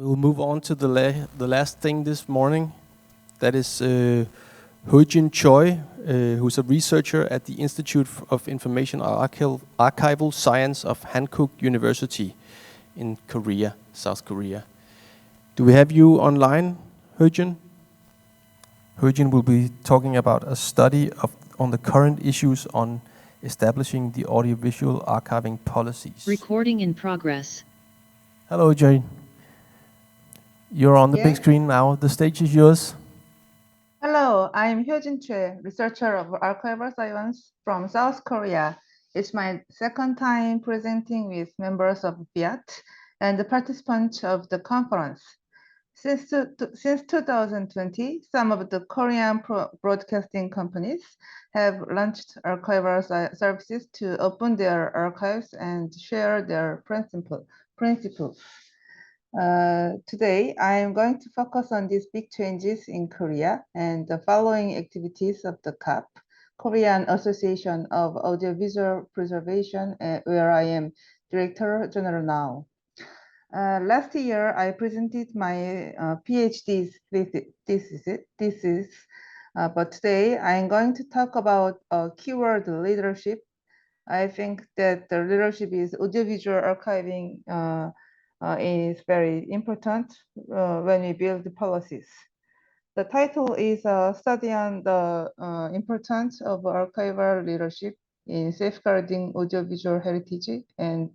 We'll move on to the last thing this morning. That is Ho-Jin Choi, who's a researcher at the Institute of Information Archival Science of Hankook University in Korea, South Korea. Do we have you online, Ho-Jin? Ho-Jin will be talking about a study on the current issues on establishing the audiovisual archiving policies. Recording in progress. Hello, Jane. You're on the big screen now. The stage is yours. Hello, I'm Ho-Jin Choi, researcher of archival science from South Korea. It's my second time presenting with members of FIAT and the participants of the conference. Since 2020, some of the Korean broadcasting companies have launched archival services to open their archives and share their principles. Today, I am going to focus on these big changes in Korea and the following activities of the KAP, Korean Association of Audiovisual Preservation, where I am Director General now. Last year, I presented my PhD thesis, but today I'm going to talk about keyword leadership. I think that the leadership is audiovisual archiving is very important when we build the policies. The title is a study on the importance of archival leadership in safeguarding audiovisual heritage and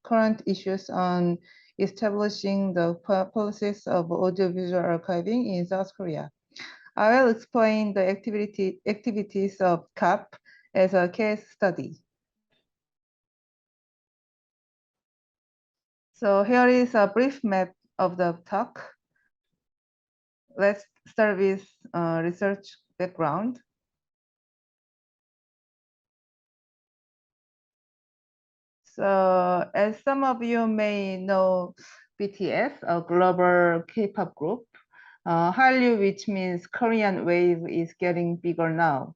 current issues on establishing the policies of audiovisual archiving in South Korea. I will explain the activities of KAP as a case study. So here is a brief map of the talk. Let's start with research background. So as some of you may know, BTS, a global K-pop group, Hallyu, which means Korean wave, is getting bigger now.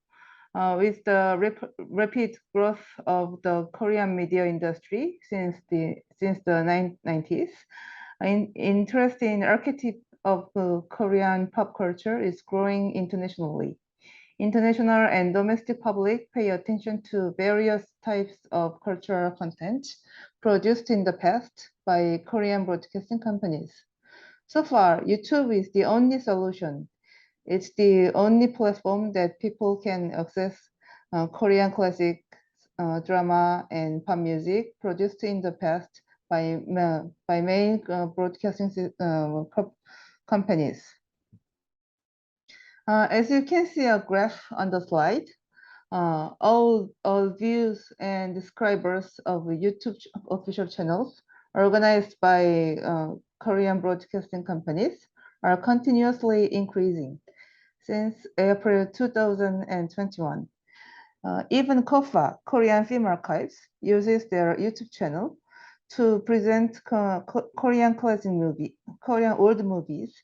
With the rapid growth of the Korean media industry since the 90s, interest in archetype of Korean pop culture is growing internationally. International and domestic public pay attention to various types of cultural content produced in the past by Korean broadcasting companies. So far, YouTube is the only solution. It's the only platform that people can access Korean classic drama and pop music produced in the past by main broadcasting companies. As you can see a graph on the slide, all views and subscribers of YouTube official channels organized by Korean broadcasting companies are continuously increasing since April 2021. Even KOFA, Korean Film Archives, uses their YouTube channel to present Korean classic Korean old movies,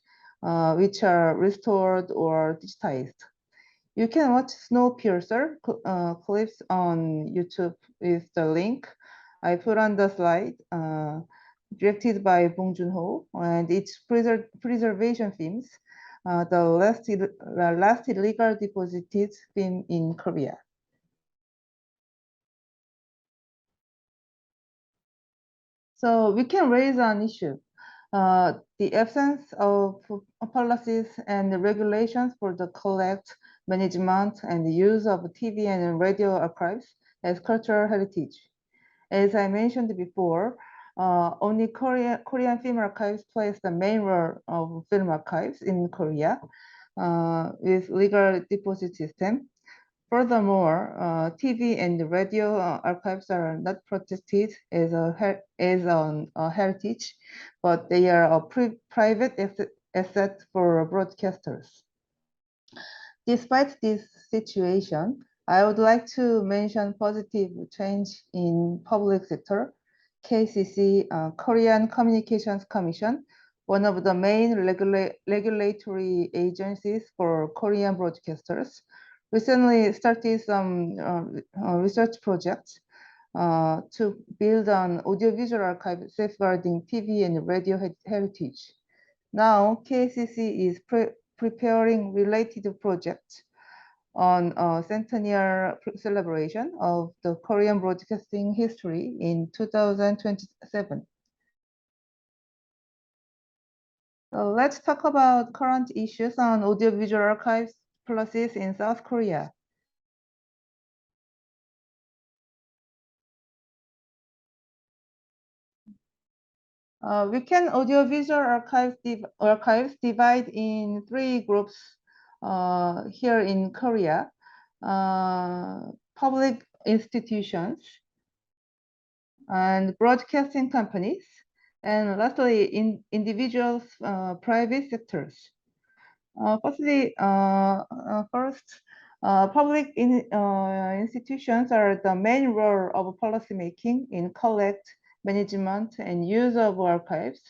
which are restored or digitized. You can watch Snowpiercer clips on YouTube with the link I put on the slide, directed by Bong Joon-ho, and its preservation themes, the last illegal deposited film in Korea. So we can raise an issue. The absence of policies and regulations for the collect, management, and use of TV and radio archives as cultural heritage. As I mentioned before, only Korean Film Archives plays the main role of film archives in Korea with legal deposit system. Furthermore, TV and radio archives are not protected as a heritage, but they are a private asset for broadcasters. Despite this situation, I would like to mention positive change in public sector. KCC, Korean Communications Commission, one of the main regulatory agencies for Korean broadcasters, recently started some research projects to build an audiovisual archive safeguarding TV and radio heritage. Now, KCC is preparing related projects on a centennial celebration of the Korean broadcasting history in 2027. So let's talk about current issues on audiovisual archives policies in South Korea. Weekend audiovisual archives divide in 3 groups here in Korea. Public institutions and broadcasting companies, and lastly, individuals, private sectors. First, public institutions are the main role of policymaking in collect, management, and use of archives.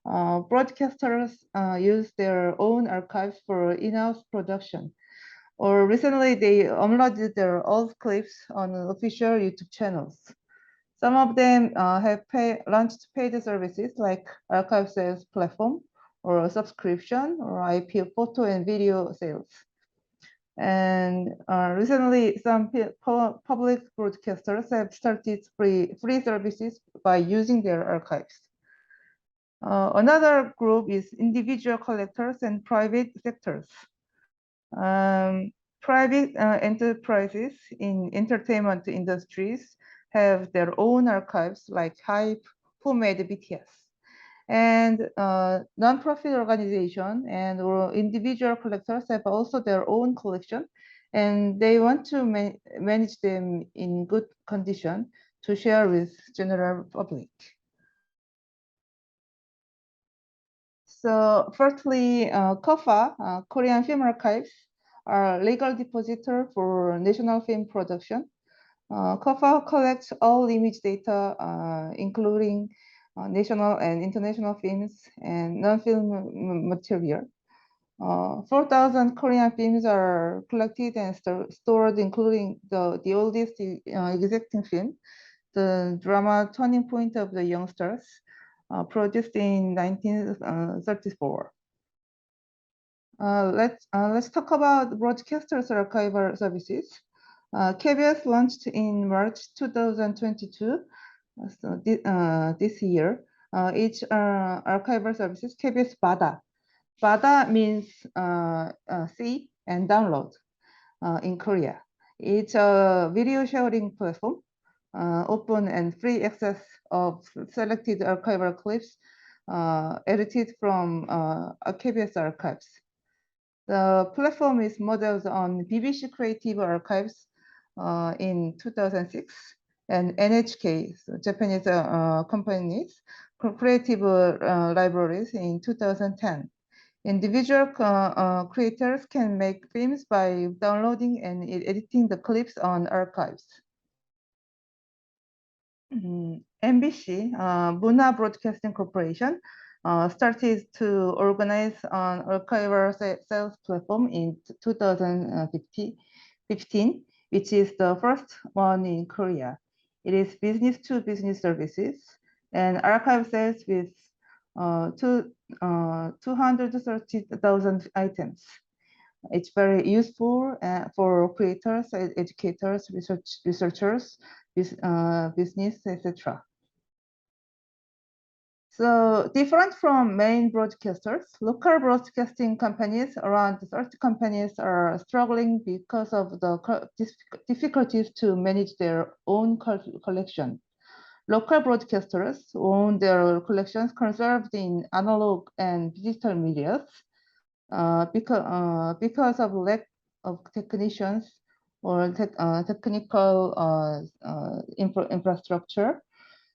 Broadcasters use their own archives for in-house production. Or recently, they uploaded their old clips on official YouTube channels. Some of them have launched paid services like archive sales platform, or a subscription, or IP photo and video sales. And recently, some public broadcasters have started free services by using their archives. Another group is individual collectors and private sectors. Private enterprises in entertainment industries have their own archives like HYBE, who made BTS. And non-profit organization and or individual collectors have also their own collection, and they want to manage them in good condition to share with general public. So firstly, KOFA, Korean Film Archives, are legal depositor for national film production. KOFA collects all image data, including national and international films and non-film material. 4,000 Korean films are collected and stored, including the oldest existing film, the drama Turning Point of the Youngsters, produced in 1934. Let's talk about broadcasters' archival services. KBS launched in March 2022, so this year. Each archival services, KBS BADA. BADA means see and download in Korea. It's a video sharing platform, open and free access of selected archival clips edited from KBS archives. The platform is modeled on BBC Creative Archives in 2006 and NHK, so Japanese companies, creative libraries in 2010. Individual creators can make films by downloading and editing the clips on archives. MBC, Muna Broadcasting Corporation, started to organize an archival sales platform in 2015, which is the first one in Korea. It is business-to-business services and archive sales with 230,000 items. It's very useful for creators, educators, researchers, business, etc. So different from main broadcasters, local broadcasting companies, around 30 companies, are struggling because of the difficulties to manage their own collection. Local broadcasters own their collections conserved in analog and digital media because of lack of technicians or technical infrastructure.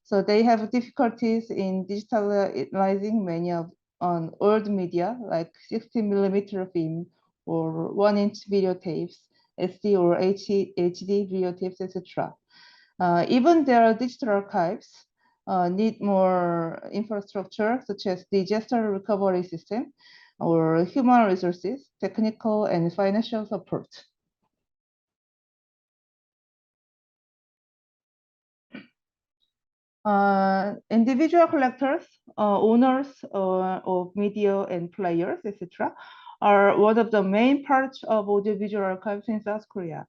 So they have difficulties in digitalizing many of old media like 60mm film or 1-inch videotapes, SD or HD videotapes, etc. Even their digital archives need more infrastructure, such as disaster recovery system or human resources, technical and financial support. Individual collectors, owners of media and players, etc., are one of the main parts of audiovisual archives in South Korea.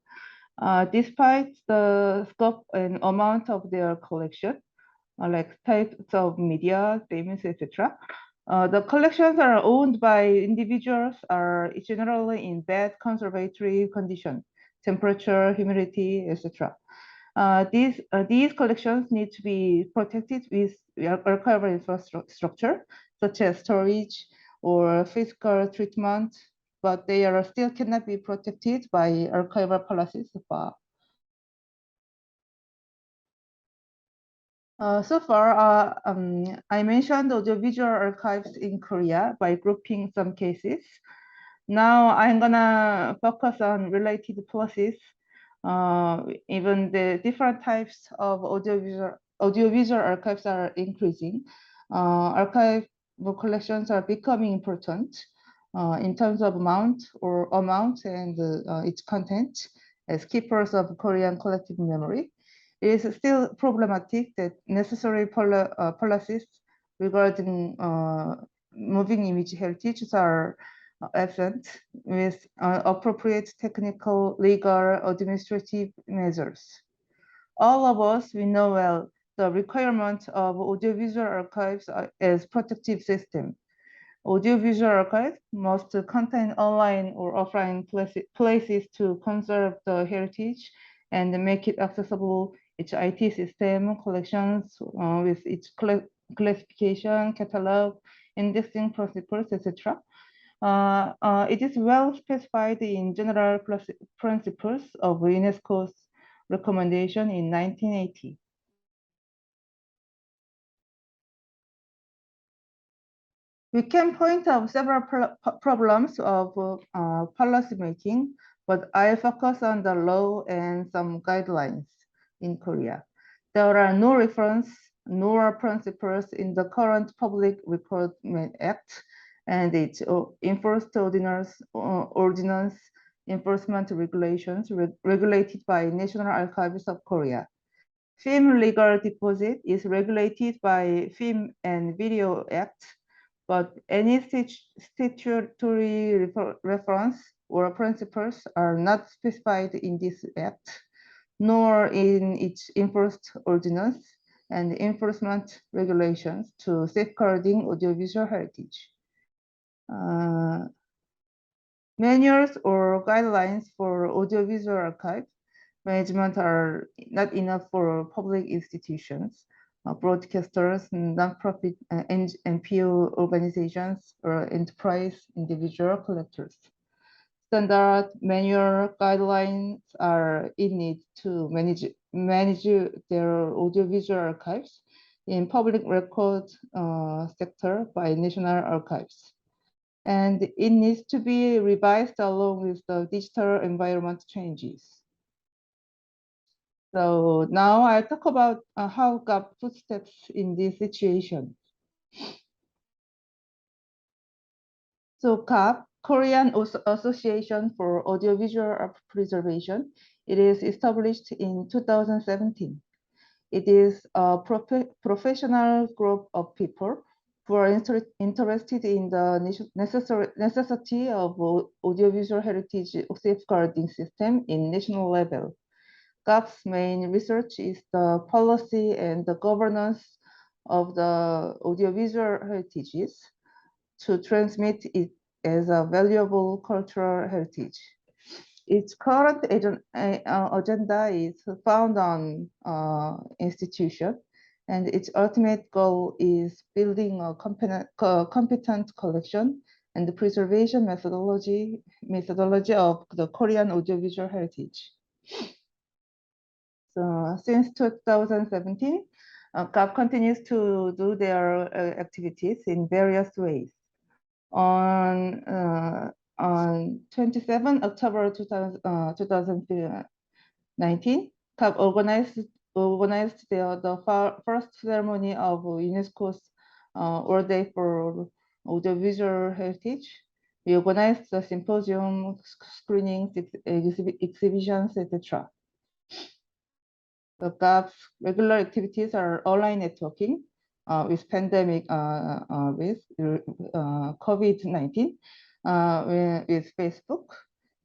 Despite the scope and amount of their collection, like types of media, themes, etc., the collections are owned by individuals are generally in bad conservatory condition, temperature, humidity, etc. These collections need to be protected with archival infrastructure, such as storage or physical treatment, but they are still cannot be protected by archival policies so far. So far, I mentioned audiovisual archives in Korea by grouping some cases. Now I'm gonna focus on related policies. Even the different types of audiovisual archives are increasing. Archival collections are becoming important in terms of amount and its content as keepers of Korean collective memory. It is still problematic that necessary policies regarding moving image heritage are absent with appropriate technical, legal, administrative measures. All of us, we know well the requirement of audiovisual archives as protective system. Audiovisual archives must contain online or offline places to conserve the heritage and make it accessible, its IT system, collections with its classification, catalog, indexing principles, etc. It is well specified in general principles of UNESCO's recommendation in 1980. We can point out several problems of policy making, but I focus on the law and some guidelines in Korea. There are no reference nor principles in the current Public Recordment Act and its enforced ordinance enforcement regulations regulated by National Archives of Korea. Film legal deposit is regulated by Film and Video Act, but any statutory reference or principles are not specified in this act, nor in its enforced ordinance and enforcement regulations to safeguarding audiovisual heritage. Manuals or guidelines for audiovisual archive management are not enough for public institutions, broadcasters, nonprofit NPO organizations, or enterprise individual collectors. Standard manual guidelines are in need to manage their audiovisual archives in public record sector by National Archives. And it needs to be revised along with the digital environment changes. So now I'll talk about how GAP footsteps in this situation. So GAP, Korean Association for Audiovisual Preservation, it is established in 2017. It is a professional group of people who are interested in the necessity of audiovisual heritage safeguarding system in national level. GAP's main research is the policy and the governance of the audiovisual heritages to transmit it as a valuable cultural heritage. Its current agenda is found on institution, and its ultimate goal is building a competent collection and the preservation methodology of the Korean audiovisual heritage. So since 2017, GAP continues to do their activities in various ways. On 27 October 2019, GAP organized the first ceremony of UNESCO's World Day for Audiovisual Heritage. We organized the symposium, screenings, exhibitions, etc. The GAP's regular activities are online networking with pandemic with COVID-19 with Facebook,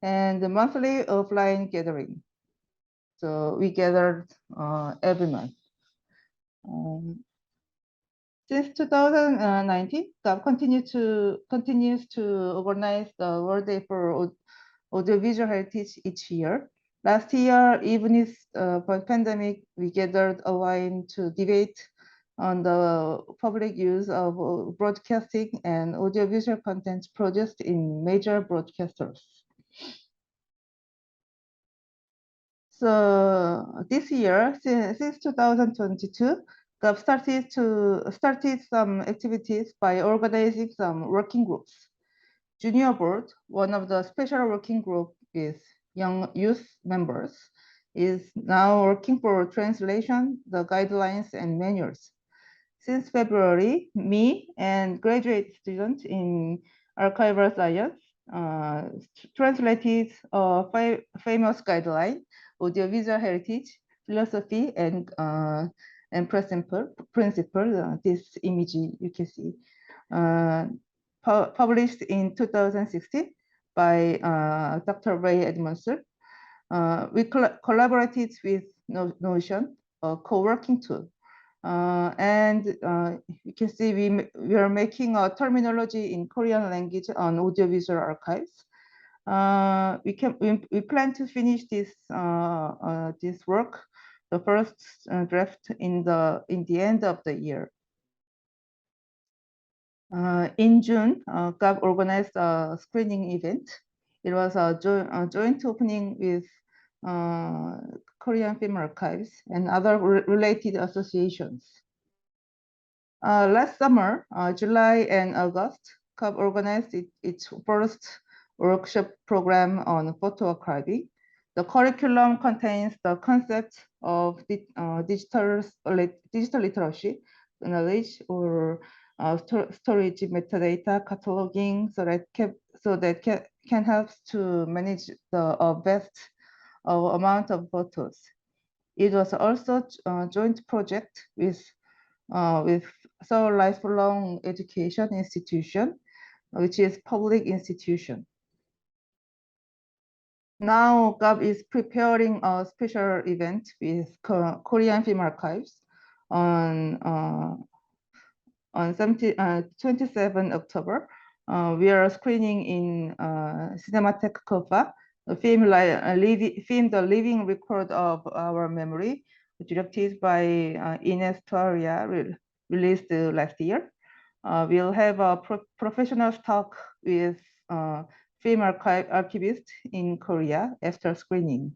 and the monthly offline gathering. So we gathered every month. Since 2019, GAP continues to organize the World Day for Audiovisual Heritage each year. Last year, even if pandemic, we gathered online to debate on the public use of broadcasting and audiovisual content produced in major broadcasters. So this year, since 2022, GAP started some activities by organizing some working groups. Junior board, one of the special working group with young youth members, is now working for translation, the guidelines and manuals. Since February, me and graduate students in archival science translated a famous guideline, audiovisual heritage, philosophy, and principle. This image you can see. Published in 2016 by Dr. Ray Edmondson. We collaborated with Notion, a co-working tool. And you can see we are making a terminology in Korean language on audiovisual archives. We plan to finish this work, the first draft in the end of the year. In June, GAP organized a screening event. It was a joint opening with Korean Film Archives and other related associations. Last summer, July and August, GAP organized its first workshop program on photo archiving. The curriculum contains the concept of digital literacy, knowledge, or storage metadata cataloging, so that can help to manage the best amount of photos. It was also a joint project with Seoul Lifelong Education Institution, which is public institution. Now GAP is preparing a special event with Korean Film Archives on 27 October. We are screening in Cinematheque Kofa, a film the living record of our memory, directed by Ines Tuaria, released last year. We'll have a professional talk with film archivist in Korea after screening.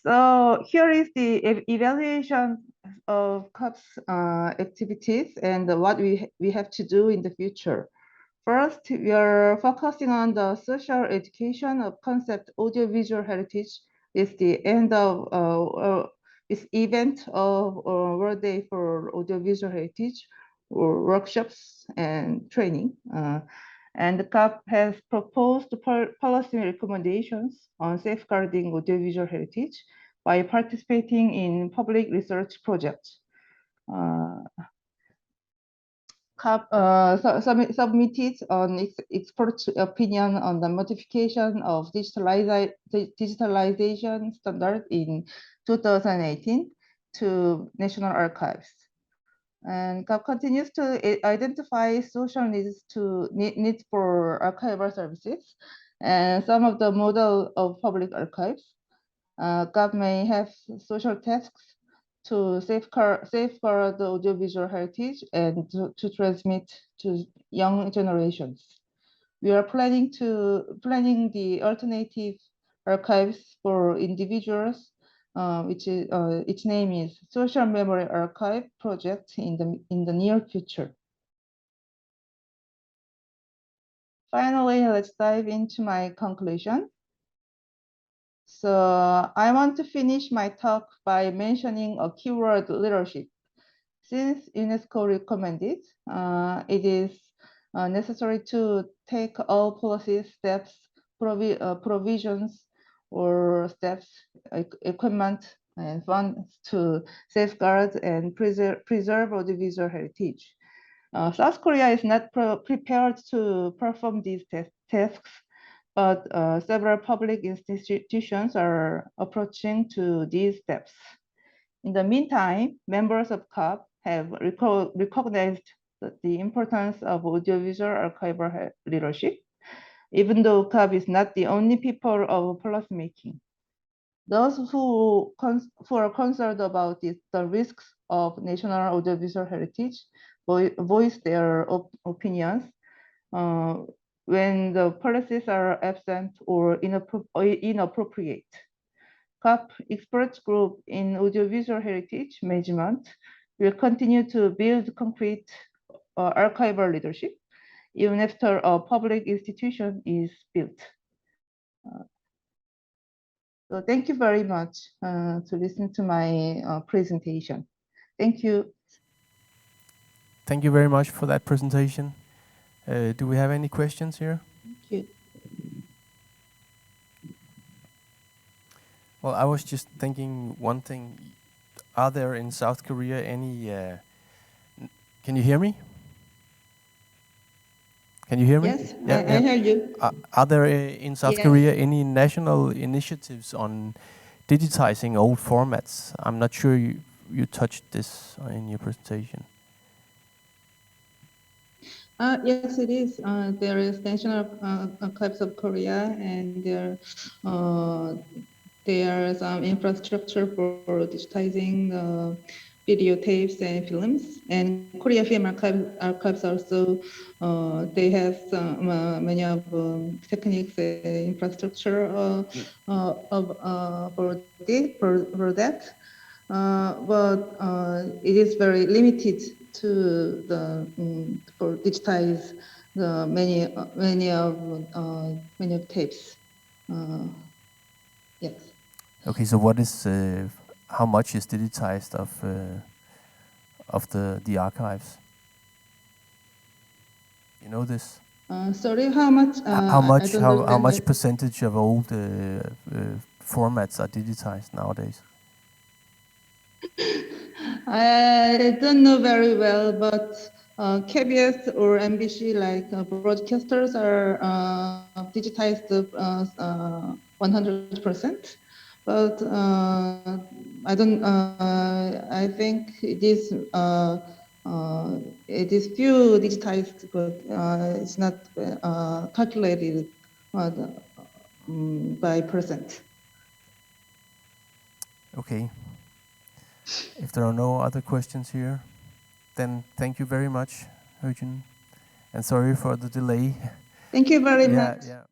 So here is the evaluation of GAP's activities and what we have to do in the future. First, we are focusing on the social education of concept audiovisual heritage with the end of this event of World Day for Audiovisual Heritage, or workshops and training. And the GAP has proposed policy recommendations on safeguarding audiovisual heritage by participating in public research projects. GAP submitted an expert opinion on the modification of digitalization standard in 2018 to National Archives. And GAP continues to identify social needs for archival services and some of the model of public archives. GAP may have social tasks to safeguard the audiovisual heritage and to transmit to young generations. We are planning the alternative archives for individuals, which is its name is Social Memory Archive Project in the near future. Finally, let's dive into my conclusion. So I want to finish my talk by mentioning a keyword: leadership. Since UNESCO recommended, it is necessary to take all policy steps, provisions, or steps, equipment, and funds to safeguard and preserve audiovisual heritage. South Korea is not prepared to perform these tasks, but several public institutions are approaching to these steps. In the meantime, members of COP have recognized the importance of audiovisual archival leadership, even though COP is not the only people of policymaking. Those who are concerned about the risks of national audiovisual heritage voice their opinions when the policies are absent or inappropriate. COP Experts Group in Audiovisual Heritage Management will continue to build concrete archival leadership even after a public institution is built. So thank you very much to listen to my presentation. Thank you. Thank you very much for that presentation. Do we have any questions here? Thank you. Well, I was just thinking one thing. Are there in South Korea any... can you hear me? Can you hear me? Yes, I hear you. Are there in South Korea any national initiatives on digitizing old formats? I'm not sure you touched this in your presentation. Yes, it is. There is National Archives of Korea, and there is infrastructure for digitizing the videotapes and films. And Korea Film Archives also, they have many of techniques and infrastructure for that. But it is very limited to the for digitize the many of tapes. Yes. Okay, so what is how much is digitized of the archives? You know this? Sorry, how much? How much percentage of old formats are digitized nowadays? I don't know very well, but KBS or MBC, like broadcasters, are digitized 100%. But I don't. I think it is few digitized, but it's not calculated by percent. Okay. If there are no other questions here, then thank you very much, Eugene, and sorry for the delay. Thank you very much. Yeah.